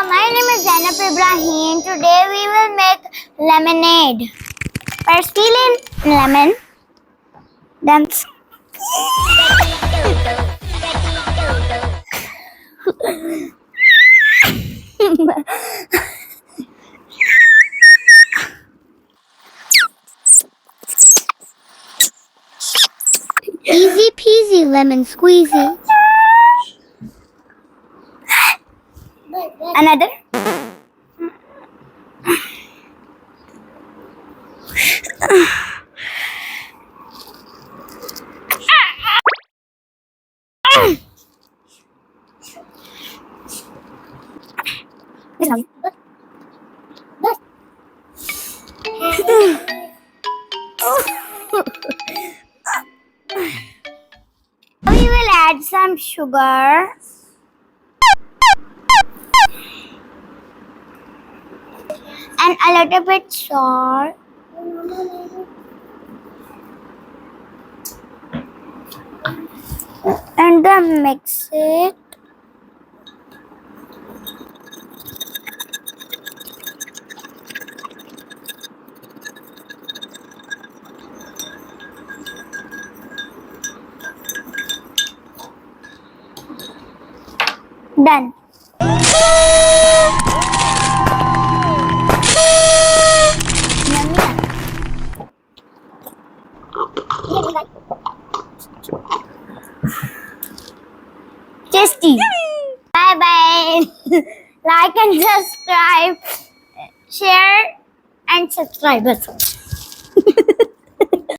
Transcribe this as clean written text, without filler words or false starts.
my name is Zainab Ibrahim. Today we will make lemonade. First peel in lemon, then Easy peasy lemon squeezy. another. This one. We will add some sugar and a little bit salt. And then mix it. Done. Tasty. Bye bye. Like and subscribe, share and subscribe us.